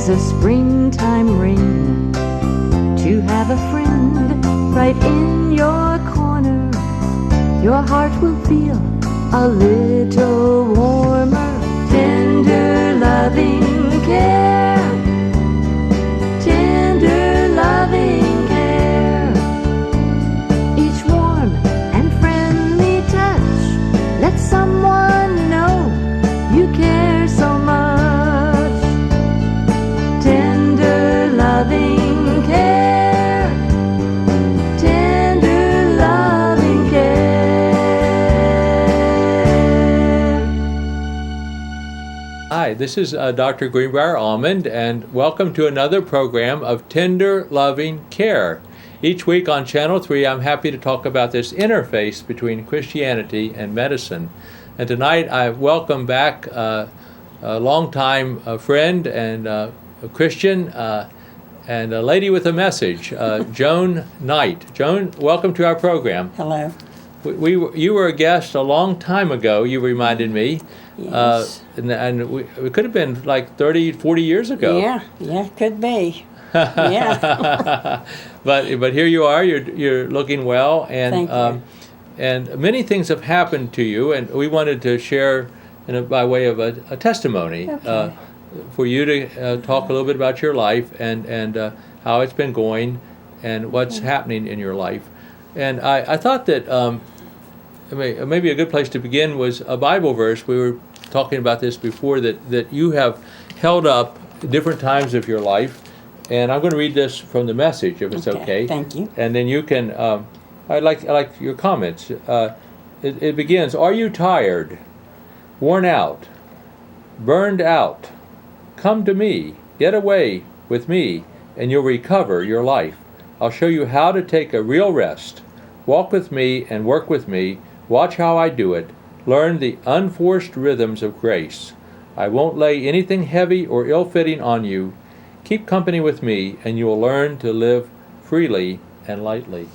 as a springtime rain, to have a friend right in your corner. Your heart will feel a little warmer. Tender loving care, tender loving care. Each warm and friendly touch lets someone know you care so much. Tender loving care, tender loving care. Hi, this is Dr. Greenbrier Almond, and welcome to another program of Tender Loving Care. Each week on Channel 3, I'm happy to talk about this interface between Christianity and medicine. And tonight I welcome back a longtime friend and a Christian and a lady with a message, Joan Knight. Joan, welcome to our program. Hello. You were a guest a long time ago, you reminded me. Yes. And it could have been like 30, 40 years ago. Yeah, could be. Yeah. But here you are. You're looking well, and Thank you. And many things have happened to you, and we wanted to share by way of a testimony Okay. for you to talk a little bit about your life and how it's been going and what's happening in your life. And I thought that maybe a good place to begin was a Bible verse. We were talking about this before, that you have held up different times of your life. And I'm going to read this from the Message, if it's okay. Thank you. And then you can, I like your comments. It begins, are you tired, worn out, burned out? Come to me, get away with me, and you'll recover your life. I'll show you how to take a real rest. Walk with me and work with me. Watch how I do it. Learn the unforced rhythms of grace. I won't lay anything heavy or ill-fitting on you. Keep company with me, and you will learn to live freely and lightly.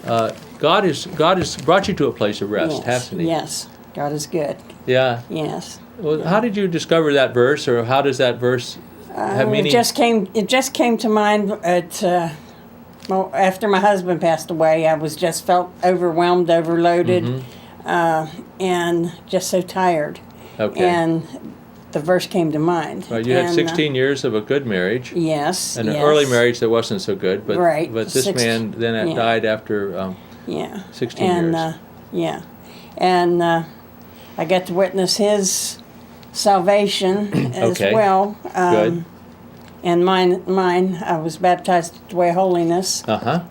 God has brought you to a place of rest, Yes. hasn't He? Yes. God is good. Yeah. Yes. Well, how did you discover that verse, or how does that verse have meaning? It just came to mind after my husband passed away. I was just felt overwhelmed, overloaded, and just so tired. Okay. And the verse came to mind. Right, you had And, 16 years of a good marriage, Yes. and an yes. early marriage that wasn't so good. But Right. but this man then yeah. died after Yeah. 16 and, years. Yeah. And I got to witness his salvation as Okay. well. Good. And mine, I was baptized at the Way of Holiness.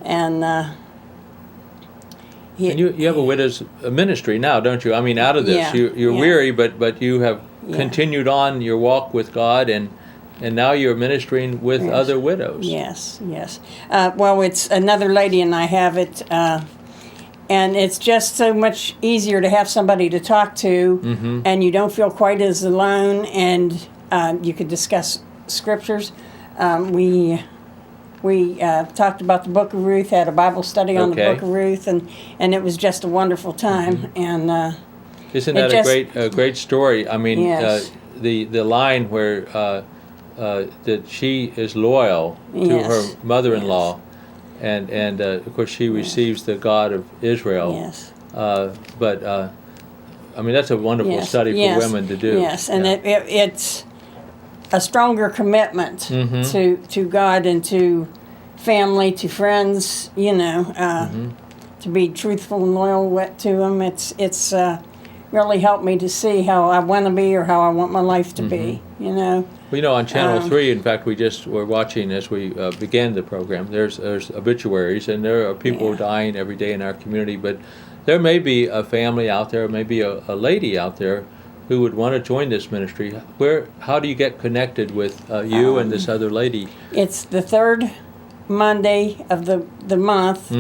And And you have a widow's ministry now, don't you? I mean, out of this, Yeah, you're yeah. weary, but you have Yeah. continued on your walk with God, and now you're ministering with Yes. other widows. Yes, yes. Well, it's another lady and I have it, and it's just so much easier to have somebody to talk to, and you don't feel quite as alone, and you could discuss scriptures. We talked about the Book of Ruth, had a Bible study on the Okay. Book of Ruth, and it was just a wonderful time. And Isn't It that just- a great story? I mean, Yes. the line where that she is loyal to Yes. her mother-in-law, and of course she receives the God of Israel. yes. But I mean, that's a wonderful Yes, study for yes, women to do. Yes, and Yeah. it's a stronger commitment Mm-hmm. to God and to family, to friends. You know, Mm-hmm. to be truthful and loyal to them. It's really helped me to see how I want to be or how I want my life to be. You know. Well, you know, on Channel 3, in fact, we just were watching as we began the program. There's obituaries, and there are people Yeah. dying every day in our community. But there may be a family out there, maybe a lady out there who would want to join this ministry. How do you get connected with you and this other lady? It's the third Monday of the month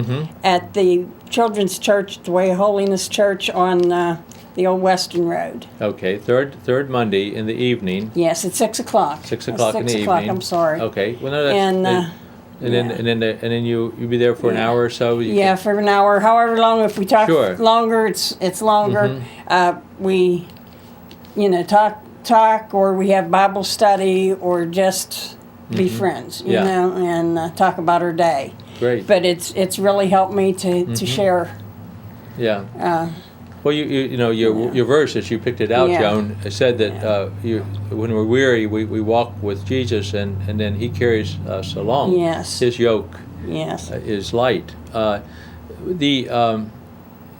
at the Children's Church, the Way of Holiness Church on the old Western Road. Okay, third Monday in the evening. Yes, it's 6 o'clock. 6 o'clock in the 6 o'clock, evening. I'm sorry. Okay, well, no, that's And, and then you be there for an Yeah. hour or so. Yeah, for an hour, however long. If we talk Sure. longer, it's longer. We, talk, or we have Bible study, or just be friends, you Yeah. know, and talk about our day. Great. But it's really helped me to share. Yeah. Well, you know your verse as you picked it out, Yeah. Joan, said that when we're weary, we walk with Jesus, and then He carries us along. Yes. His yoke Yes. is light.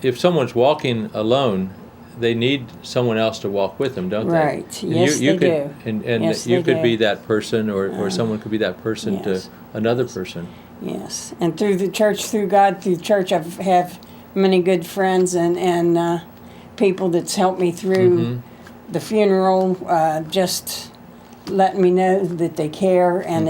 If someone's walking alone, they need someone else to walk with them, don't they? Right. And Yes, you they could, do. And Yes, you they could be do. that person, or someone could be that person yes. to another person. Yes, and through the church, through God, through church, I have many good friends and people that's helped me through Mm-hmm. the funeral. Just letting me know that they care, and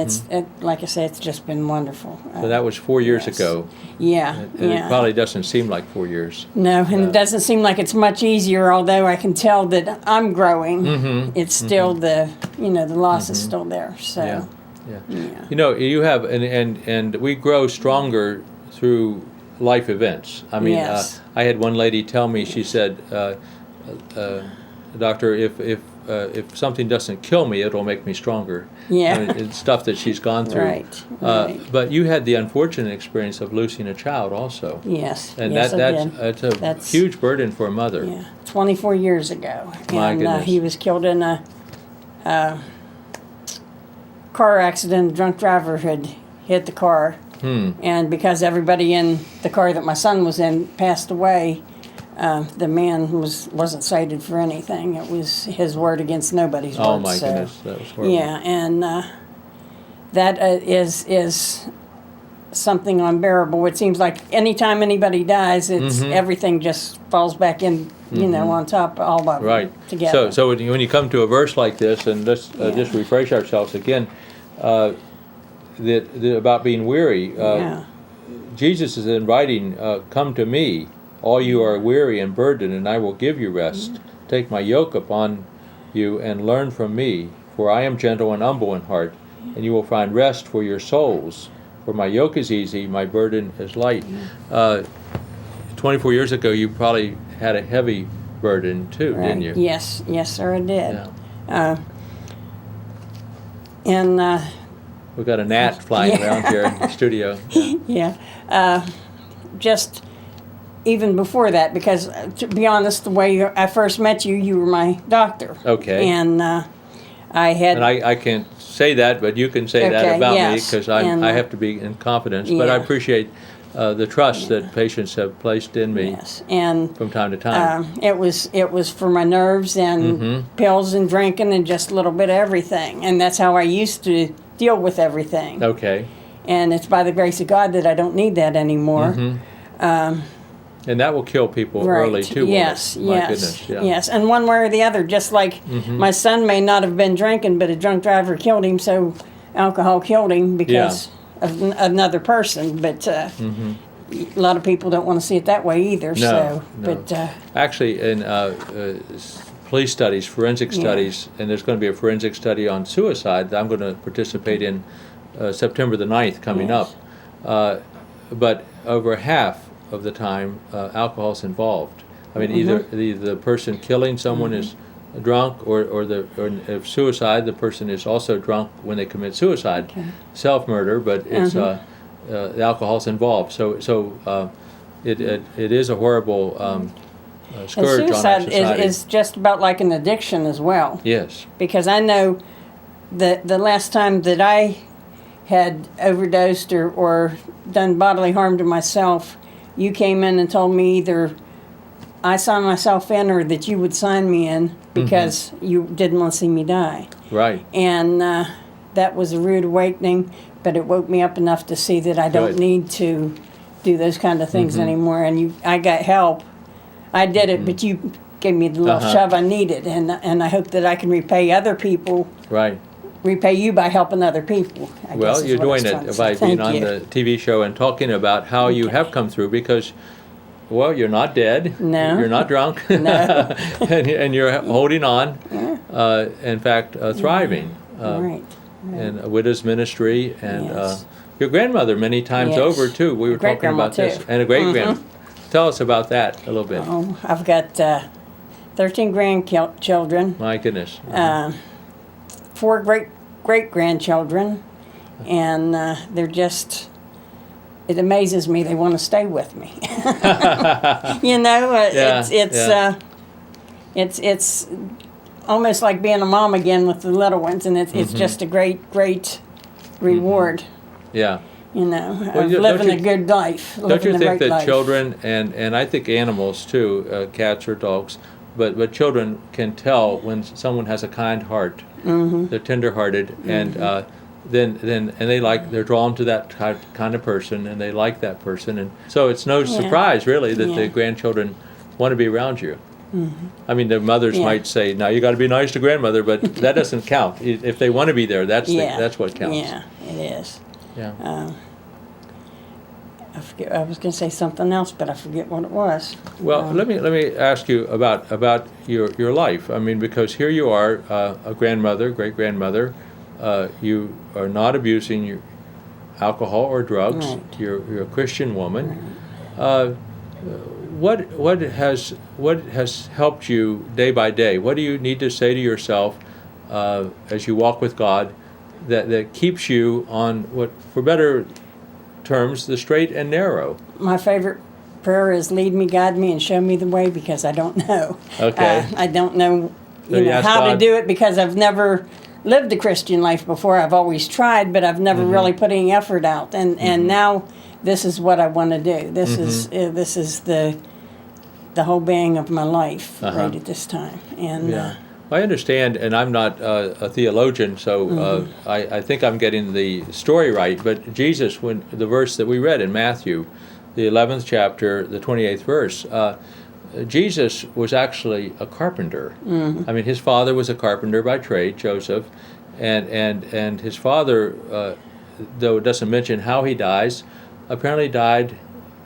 like I said, it's just been wonderful. So that was 4 years yes. ago, Yeah, and yeah. it probably doesn't seem like 4 years. No, and it doesn't seem like it's much easier. Although I can tell that I'm growing, it's still the loss is still there. So. Yeah. Yeah. Yeah. You know, you have, and we grow stronger through life events. I mean, Yes. I had one lady tell me, she said, "Doctor, if something doesn't kill me, it'll make me stronger." Yeah. I mean, it's stuff that she's gone through. Right, right. But you had the unfortunate experience of losing a child also. Yes, And yes, I did. that's a That's- huge burden for a mother. Yeah, 24 years ago. My And goodness. he was killed in a car accident. A drunk driver had hit the car. And because everybody in the car that my son was in passed away, the man wasn't cited for anything. It was his word against nobody's Oh word. my so, goodness, that was horrible. Yeah, and that is something unbearable. It seems like anytime anybody dies, it's everything just falls back in, on top, all of Right. it together. So when you come to a verse like this, and let's Yeah. just refresh ourselves again, that about being weary. Yeah. Jesus is inviting, "Come to me, all you are weary and burdened, and I will give you rest. Take my yoke upon you and learn from me, for I am gentle and humble in heart, and you will find rest for your souls. For my yoke is easy, my burden is light." 24 years ago, you probably had a heavy burden too, didn't you? Yes, yes, sir, I did. Yeah. And We've got a gnat flying around here in the studio. Yeah. yeah, just even before that, because to be honest, the way I first met you, you were my doctor. Okay. And I had. And I can't say that, but you can say that Okay, about me, yes. because And, I have to be in confidence. But I yeah. appreciate the trust that patients have placed in me Yes, and from time to time. it was for my nerves and pills and drinking and just a little bit of everything, and that's how I used to deal with everything. Okay. And it's by the grace of God that I don't need that anymore. And that will kill people Right. early too. won't Yes, it? My yes, goodness. Yeah. yes. And one way or the other, just like my son may not have been drinking, but a drunk driver killed him, so alcohol killed him because of another person. But a lot of people don't want to see it that way either. No, no. But Actually, in police studies, forensic studies, and there's going to be a forensic study on suicide that I'm going to participate in September the 9th coming Yes. up. But over half of the time, alcohol's involved. I mean, either the person killing someone is drunk, or if suicide, the person is also drunk when they commit suicide. Self-murder, but it's the alcohol's involved. So it is a horrible and scourge on our suicide society. is just about like an addiction as well. Yes. Because I know that the last time that I had overdosed or done bodily harm to myself, you came in and told me either I signed myself in or that you would sign me in because you didn't want to see me die. Right. And that was a rude awakening, but it woke me up enough to see that I don't Good. need to do those kind of things anymore. And I got help. I did it, but you gave me the little shove I needed, and I hope that I can repay other people, Right. repay you by helping other people. I guess Well, is you're what I was doing trying to it say. by being Thank on you. the TV show and talking about how you have come through, because, well, you're not dead. No. You're not drunk. No. and you're holding on. In fact, thriving. Right. In a widow's ministry, and Yes. your grandmother many times Yes. over too. We were talking Great-grandma, about this, too. and a great grandma. Tell us about that a little bit. Oh, I've got 13 grandchildren, My goodness. 4 great great-grandchildren, and they're just, it amazes me they want to stay with me. You know, it's almost like being a mom again with the little ones, and it's just a great reward. Yeah. You know, Well, of don't living you- a good life. Don't living you the think right that life. children and I think animals too, cats or dogs, but children can tell when someone has a kind heart. They're tender-hearted, and then they're drawn to that kind of person, and they like that person, and so it's no surprise really that the grandchildren want to be around you. I mean, their mothers might say, "Now you got to be nice to grandmother," but that doesn't count. If they want to be there, that's what counts. Yeah, it is. Yeah. I forget. I was going to say something else, but I forget what it was. Well, let me ask you about your life. I mean, because here you are, a grandmother, great grandmother. You are not abusing your alcohol or drugs. Right. You're a Christian woman. What has helped you day by day? What do you need to say to yourself as you walk with God that keeps you on what, for better terms, the straight and narrow? My favorite prayer is "Lead me, guide me, and show me the way," because I don't know. Okay. I don't know, So you ask how to God- do it because I've never lived a Christian life before. I've always tried, but I've never really put any effort out. And now this is what I want to do. This is the whole being of my life right at this time. And Yeah. I understand, and I'm not a theologian, so I think I'm getting the story right, but Jesus, when the verse that we read in Matthew, the 11th chapter, the 28th verse, Jesus was actually a carpenter. I mean, his father was a carpenter by trade, Joseph, and his father, though it doesn't mention how he dies, apparently died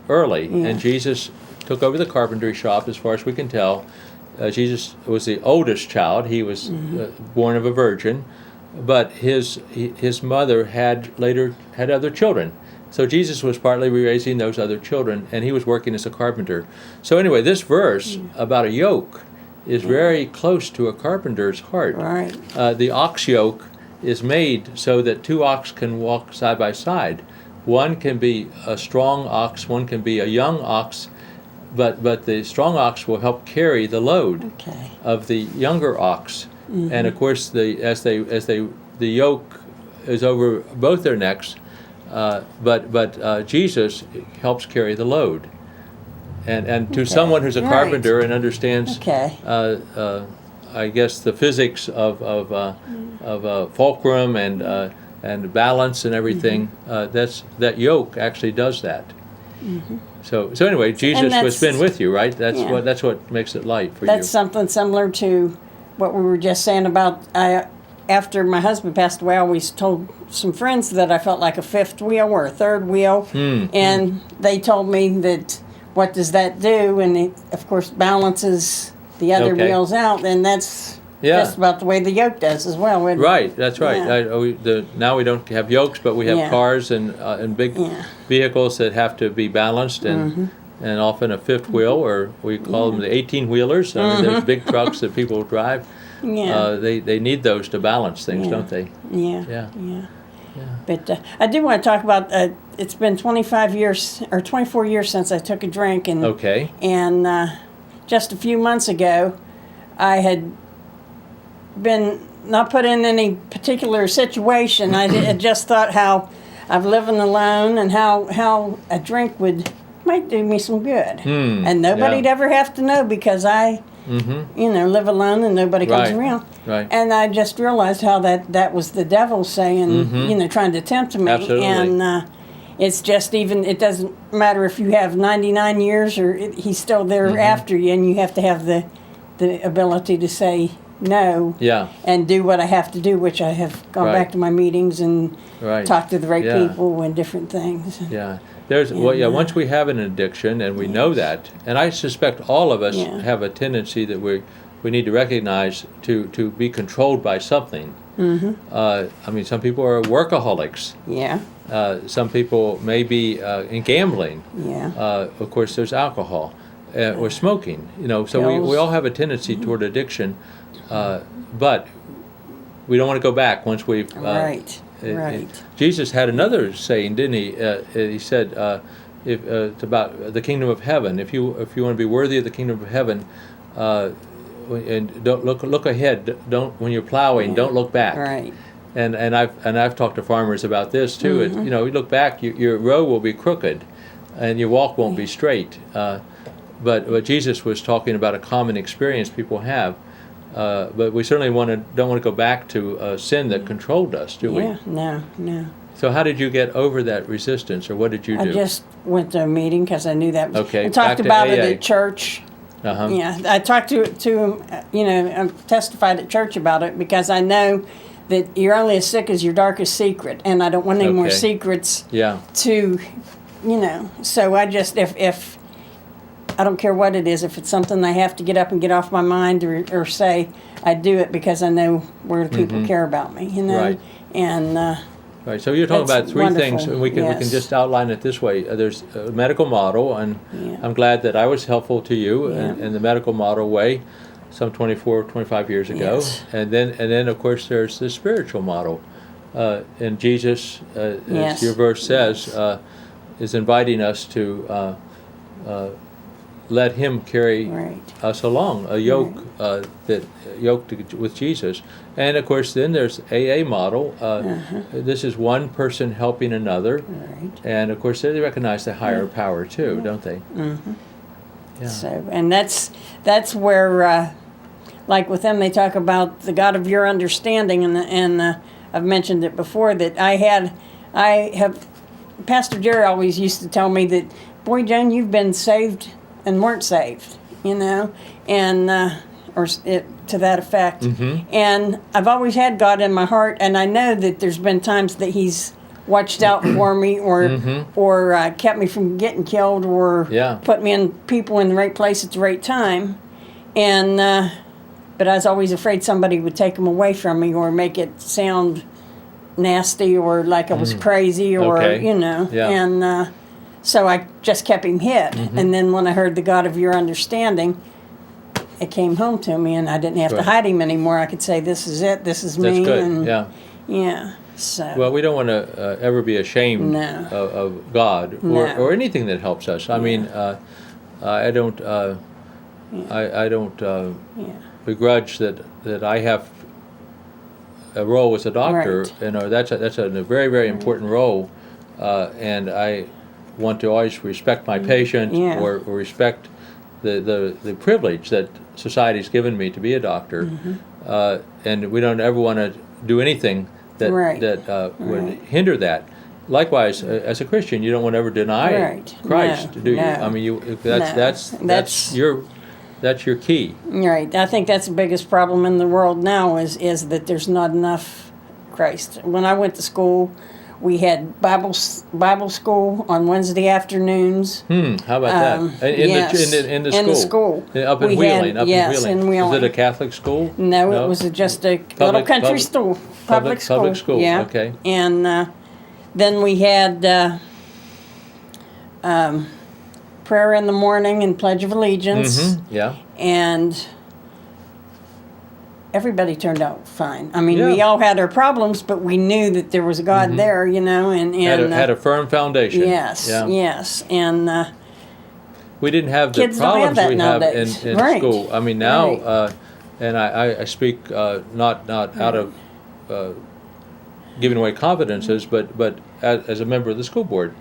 early, and Jesus took over the carpentry shop, as far as we can tell. Jesus was the oldest child. He was born of a virgin, but his mother had later had other children. So Jesus was partly raising those other children, and he was working as a carpenter. So anyway, this verse about a yoke is very close to a carpenter's heart. Right. The ox yoke is made so that two ox can walk side by side. One can be a strong ox, one can be a young ox, but the strong ox will help carry the load Okay. of the younger ox. And of course, the yoke is over both their necks, but Jesus helps carry the load. And to someone who's a Right. carpenter and understands, Okay. I guess, the physics of fulcrum and balance and everything, that yoke actually does that. So anyway, Jesus has been with you, right? That's what makes it light for That's you. something similar to what we were just saying about after my husband passed away. I always told some friends that I felt like a fifth wheel or a third wheel, and they told me that what does that do? And it, of course, balances the other Okay. wheels out, and that's Yeah. just about the way the yoke does as well. wouldn't it? Right, that's right. Yeah. Now we don't have yokes, but we have Yeah. cars and big Yeah. vehicles that have to be balanced, and often a fifth wheel, or we call them the 18-wheelers. I mean, there's big trucks that people drive. Yeah. They need those to balance things, Yeah. don't they? Yeah. Yeah. Yeah. But I do want to talk about. It's been 25 years or 24 years since I took a drink, and Okay. And just a few months ago, I had been not put in any particular situation. I had just thought how I've living alone and how a drink might do me some good. And nobody'd yeah. ever have to know because I, live alone and nobody comes Right, around. right. And I just realized how that was the devil saying, trying to tempt me. Absolutely. And it's just it doesn't matter if you have 99 years or he's still there after you, and you have to have the ability to say no Yeah. and do what I have to do, which I have gone Right. back to my meetings and Right. talked to the right Yeah. people and different things. Yeah. Once we have an addiction and we know that, and I suspect all of us Yeah. have a tendency that we need to recognize to be controlled by something. I mean, some people are workaholics. Yeah, Some people may be in gambling. yeah, Of course, there's alcohol or smoking. So we Pills. all have a tendency toward addiction, but we don't want to go back once we've Right. Right. Jesus had another saying, didn't he? He said, "If it's about the kingdom of heaven. If you want to be worthy of the kingdom of heaven, and don't look ahead. Don't when you're plowing, don't look back." Right. And I've talked to farmers about this too. Mm-hmm. You look back, your row will be crooked, and your walk won't be straight. But Jesus was talking about a common experience people have. But we certainly don't want to go back to sin that controlled us, do we? Yeah. No. So how did you get over that resistance, or what did you do? I just went to a meeting because I knew that was. Okay, I back talked to about it AA. at church. Uh-huh. Yeah, I talked to him, I testified at church about it because I know that you're only as sick as your darkest secret, and I don't want any more Okay. secrets Yeah. to, so I just, if I don't care what it is, if it's something I have to get up and get off my mind or say, I do it because I know where the people care about me, Mm-hmm. Right. And, Right. So you're talking That's about three things, wonderful, and we can yes. just outline it this way. There's a medical model, and Yeah. I'm glad that I was helpful to you Yeah. in the medical model way, some 24, 25 years ago. Yes. And then of course there's the spiritual model, and Jesus, Yes. as your verse says, is inviting us to let Him carry right. us along, a yoke yoked with Jesus. And of course, then there's AA model. This is one person helping another, Right. and of course, they recognize the higher power too, don't they? Mm-hmm. Yeah. So, and that's where, like with them, they talk about the God of your understanding, and I've mentioned it before that I have. Pastor Jerry always used to tell me that, boy, Joan, you've been saved and weren't saved, and or to that effect. Mm-hmm. And I've always had God in my heart, and I know that there's been times that He's watched out for me, or kept me from getting killed, or Yeah. put me in people in the right place at the right time. And but I was always afraid somebody would take them away from me, or make it sound nasty, or like I was crazy, or Okay. Yeah. And so I just kept him hid. And then when I heard the God of your understanding, it came home to me, and I didn't have Right. to hide him anymore. I could say, "This is it. This is That's me." good. And Yeah. So Well, we don't want to ever be ashamed No. of God No. or anything that helps us. I mean, I don't. I don't begrudge that I have a role as a doctor. Right. That's a very, very important role, and I want to always respect my patient, Yeah. or respect the privilege that society's given me to be a doctor, and we don't ever want to do anything that Right. would Right. hinder that. Likewise, as a Christian, you don't want to ever deny Right. Christ, No, do you? no. I mean, that's That's- your key. Right. I think that's the biggest problem in the world now is that there's not enough Christ. When I went to school, we had Bible school on Wednesday afternoons. How about that? Yes, In the in the school. school. Up in We Wheeling. had- yes, in Was Wheeling. it a Catholic school? No, it was just a little country school. Public school. Public school, Yeah. okay. And then we had prayer in the morning and Pledge of Allegiance. Yeah. And everybody turned out fine. I mean, we Yeah. all had our problems, but we knew that there was a God there, and Had a firm foundation. yes, Yeah. yes, and We didn't have the Kids don't have problems that we have nowadays. in Right. school. I mean, now, Right. and I speak not out of giving away confidences, but as a member of the school board,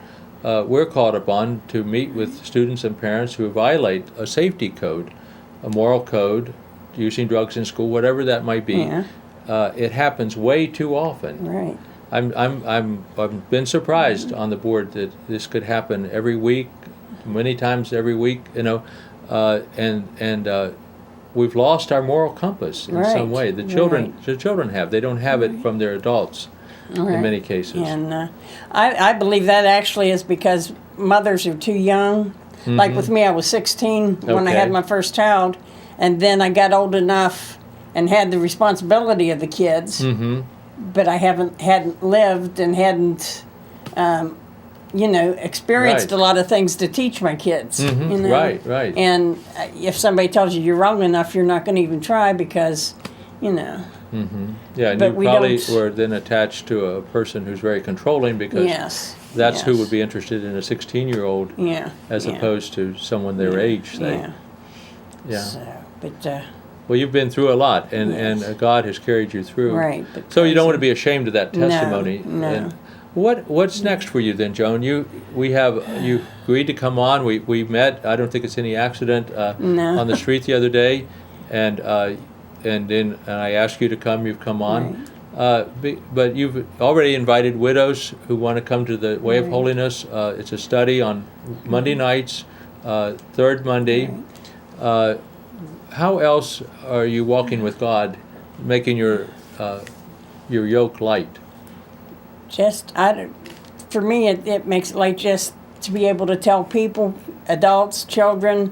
we're called upon to meet with students and parents who violate a safety code, a moral code, using drugs in school, whatever that might be. Yeah. It happens way too often. right, I've been surprised on the board that this could happen every week, many times every week, and we've lost our moral compass in some Right, way. The children have. They don't have it from their adults in Right. many cases. and I believe that actually is because mothers are too young. Like with me, I was 16 when I Okay. had my first child, and then I got old enough and had the responsibility of the kids. But I hadn't lived and hadn't, experienced Right. a lot of things to teach my kids. Right, right. And if somebody tells you you're wrong enough, you're not going to even try because, Yeah, and But you we probably don't- were then attached to a person who's very controlling because Yes. that's who yes. would be interested in a 16-year-old Yeah. as yeah, opposed to someone their age, say. Yeah. Yeah. So, but Well, you've been through a lot, and, Yes. and God has carried you through. right. But So you don't praise want to Him. be ashamed of that No, testimony. no. And what's next for you then, Joan? You agreed to come on. We met. I don't think it's any accident No. on the street the other day, and then I asked you to come. You've come on. But you've already invited widows who want to come to the Way of Right. Holiness. It's a study on Monday nights, third Monday. How else are you walking with God, making your yoke light? Just for me, it makes it like just to be able to tell people, adults, children,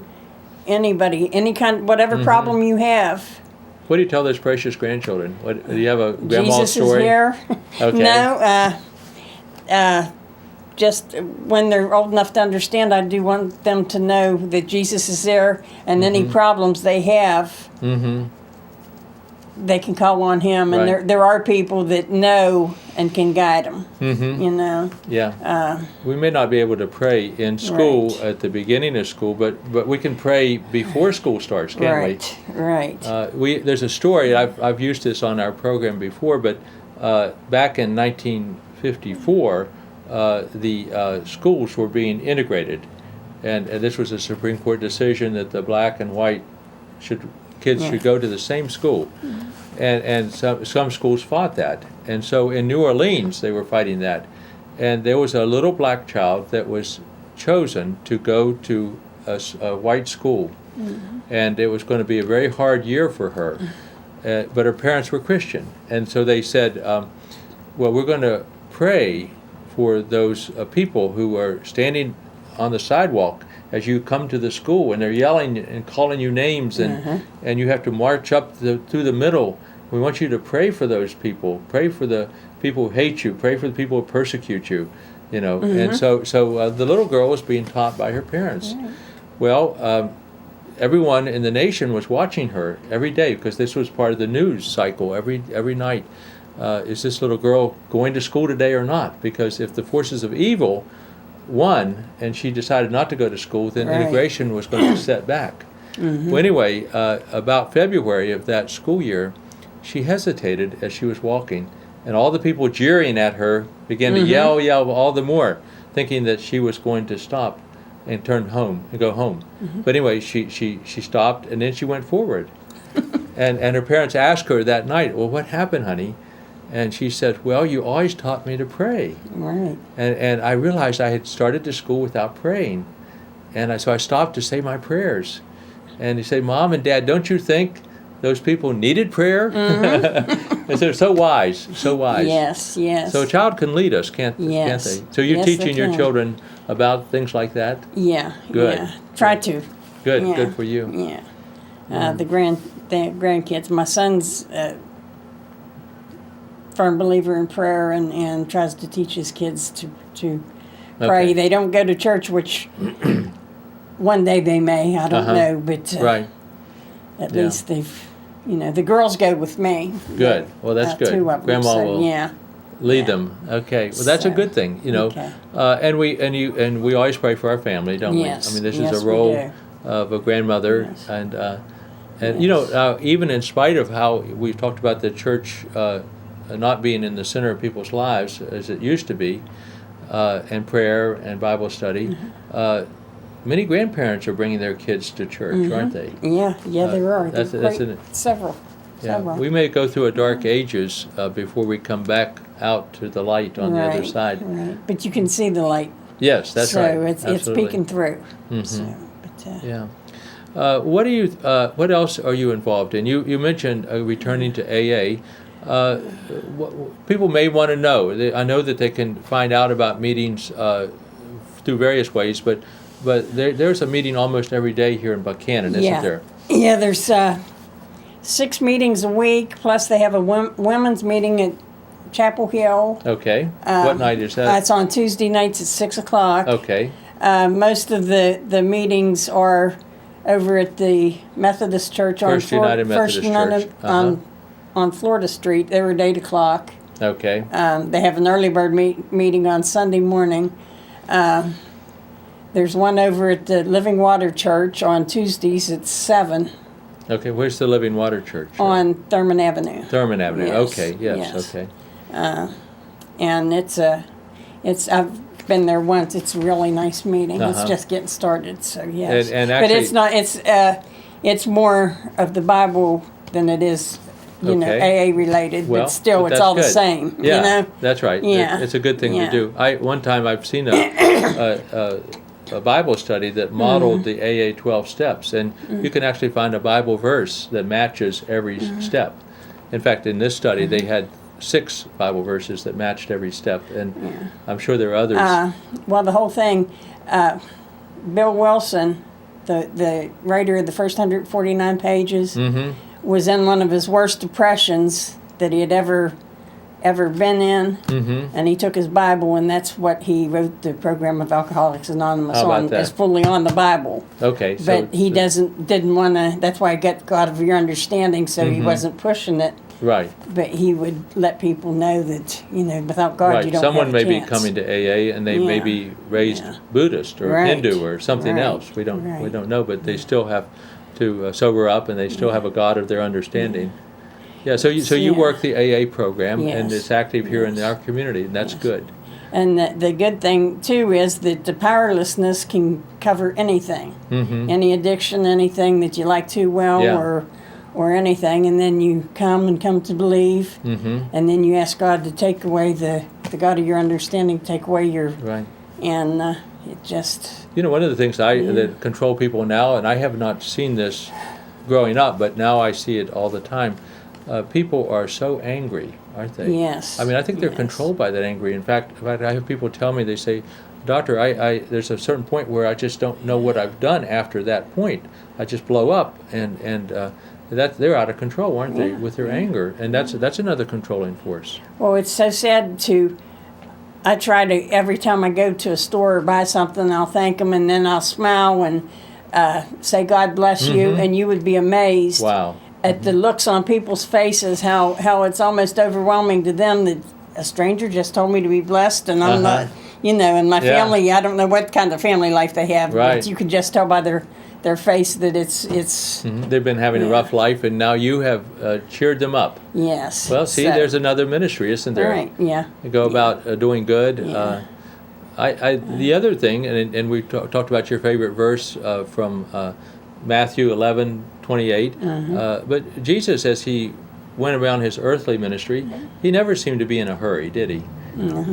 anybody, any kind, whatever problem you have. What do you tell those precious grandchildren? What, do you have a grandma Jesus story? is here. Okay. No, just when they're old enough to understand, I do want them to know that Jesus is there, and any problems they have, they can call on Him. And Right. there are people that know and can guide them. You know. Yeah. We may not be able to pray in school Right. at the beginning of school, but we can pray before school starts, can't we? Right. There's a story. I've used this on our program before, but back in 1954, the schools were being integrated, and this was a Supreme Court decision that the black and white kids should go to the same school, and some schools fought that, and so in New Orleans they were fighting that, and there was a little black child that was chosen to go to a white school. And it was going to be a very hard year for her. But her parents were Christian. And so they said, well, we're going to pray for those people who are standing on the sidewalk as you come to the school, and they're yelling and calling you names, and you have to march up through the middle. We want you to pray for those people. Pray for the people who hate you. Pray for the people who persecute you. You know. And so the little girl was being taught by her parents. Well, everyone in the nation was watching her every day because this was part of the news cycle every night. Is this little girl going to school today or not? Because if the forces of evil won and she decided not to go to school, then Right. integration was going to be set back. Well, anyway, about February of that school year, she hesitated as she was walking, and all the people jeering at her began to yell all the more, thinking that she was going to stop and turn home and go home. But anyway, she stopped, and then she went forward. and her parents asked her that night, well, what happened, honey? And she said, well, you always taught me to pray. Right. And I realized I had started to school without praying. And so I stopped to say my prayers. And he said, Mom and Dad, don't you think those people needed prayer? And they're so wise, so wise. Yes. Yes. So a child can lead us, can't Yes. they? So you're Yes, they teaching your can. children about things like that? Yeah. Good. Yeah. Try to. Good, Yeah. good for you. Yeah. The grandkids. My son's a firm believer in prayer and tries to teach his kids to pray. Okay. They don't go to church, which one day they may. I don't know, but Right, at Yeah. least they've. The girls go with me. good. Well, that's good. Two of them, Grandma so, will yeah. lead Yeah. them. Okay, well, that's a So, good thing, you know. okay. And we always pray for our family, don't Yes. we? I mean, this Yes, is a we role do. of a grandmother, Yes. and you know, even in spite of how we've talked about the church not being in the center of people's lives as it used to be, and prayer and Bible study, many grandparents are bringing their kids to church, aren't they? Yeah, there are. that's- There are that's quite several. Yeah, Several. we may go through a dark ages before we come back out to the light on the other side. Right. But you can see the light. Yes, that's so right. it's Absolutely. peeking through. So, but, Yeah. What else are you involved in? You mentioned returning to AA. People may want to know. I know that they can find out about meetings through various ways, but there's a meeting almost every day here in Buchanan, isn't there? Yeah, there's 6 meetings a week, plus they have a women's meeting at Chapel Hill. Okay. What night is that? That's on Tuesday nights at 6 o'clock. Okay. Most of the meetings are over at the Methodist Church First United Methodist Church. on on Florida Street. They're at 8 o'clock. Okay. They have an early bird meeting on Sunday morning. There's one over at the Living Water Church on Tuesdays at 7 Okay, where's the Living Water Church? on Thurman Avenue. Thurman Avenue. Yes, Okay, yes, yes. okay. And I've been there once. It's a really nice meeting. It's Uh-huh. just getting started, so yes. And but it's actually- not. It's more of the Bible than it is, Okay. AA related. Well, but still, it's that's all the good. same. Yeah, You know. that's right. Yeah. It's a good thing Yeah. to do. One time I've seen a Bible study that modeled Mm-hmm. the AA 12 steps, and you can actually find a Bible verse that matches every Mm-hmm. step. In fact, in this study, they had 6 Bible verses that matched every step, and I'm sure there are others. Well, the whole thing. Bill Wilson, the writer of the first 149 pages, Mm-hmm. was in one of his worst depressions that he had ever been in, and he took his Bible, and that's what he wrote the program of Alcoholics Anonymous How about on. that? Is fully on the Bible. Okay, so But he didn't want to. That's why I got God of Your Understanding, so he wasn't pushing it. right, But he would let people know that without God you right. don't Someone have a may be chance. coming to AA, and they may Yeah. be raised Yeah. Buddhist or Right. Hindu or something Right. else. We don't Right. know, but they still have to sober up, and they still have a God of their understanding. Yeah, so you Yeah. work the AA program, and Yes. it's active here in our community, and that's good. And the good thing too is that the powerlessness can cover anything, any addiction, anything that you like too well, Yeah. or anything, and then you come to believe, and then you ask God to take away the God of your understanding, take away your, Right. and it just You know, one of the things that control people now, and I have not seen this growing up, but now I see it all the time. People are so angry, aren't they? yes. I mean, I think they're yes. controlled by that angry. In fact, I have people tell me, they say, "Doctor, I there's a certain point where I just don't know what I've done after that point. I just blow up," and that they're out of control, aren't they, with their anger? And that's another controlling force. Well, it's so sad to. I try to every time I go to a store or buy something, I'll thank them, and then I'll smile and say God bless you, and you would be amazed. Wow. At the looks on people's faces, how it's almost overwhelming to them that a stranger just told me to be blessed, and I'm not, and my Yeah. family, I don't know what kind of family life they have, Right. but you can just tell by their face that it's They've been having a rough life, and now you have cheered them up. yes. Well, see, So- there's another ministry, isn't there? right, yeah. You go about doing good. Yeah. The other thing, and we talked about your favorite verse from Matthew 11:28, but Jesus, as he went around his earthly ministry, he never seemed to be in a hurry, did he?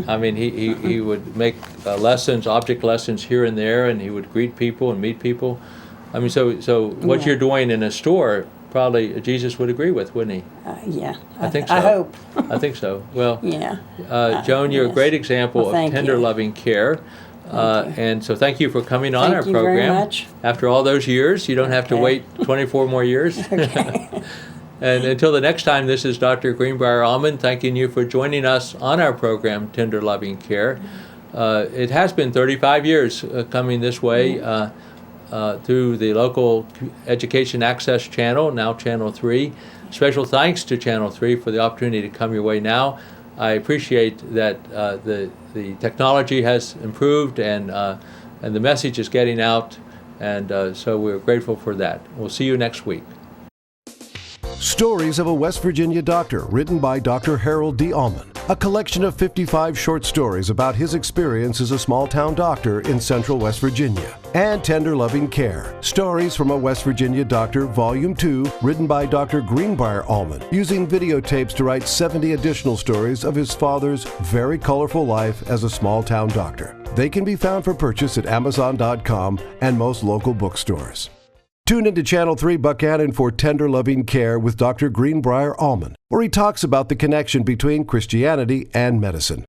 I mean, he would make lessons, object lessons here and there, and he would greet people and meet people. I mean, so what Yeah. you're doing in a store, probably Jesus would agree with, wouldn't he? Yeah. I think so. I hope. I think so. Well, Yeah. Joan, you're a yes. great example Well, of thank tender, you. loving care. And so thank you for coming on Thank our you very program. much. After all those years, you don't have to Okay. wait 24 more years. And until the next time, this is Dr. Greenbrier Allman thanking you for joining us on our program, Tender Loving Care. It has been 35 years coming this way through the local Education Access Channel, now Channel 3. Special thanks to Channel 3 for the opportunity to come your way now. I appreciate that the technology has improved and the message is getting out, and so we're grateful for that. We'll see you next week. Stories of a West Virginia Doctor, written by Dr. Harold D. Allman. A collection of 55 short stories about his experience as a small-town doctor in central West Virginia. And Tender Loving Care. Stories from a West Virginia Doctor, Volume 2, written by Dr. Greenbrier Allman, using videotapes to write 70 additional stories of his father's very colorful life as a small-town doctor. They can be found for purchase at Amazon.com and most local bookstores. Tune into Channel 3 Buckhannon for Tender Loving Care with Dr. Greenbrier Allman, where he talks about the connection between Christianity and medicine.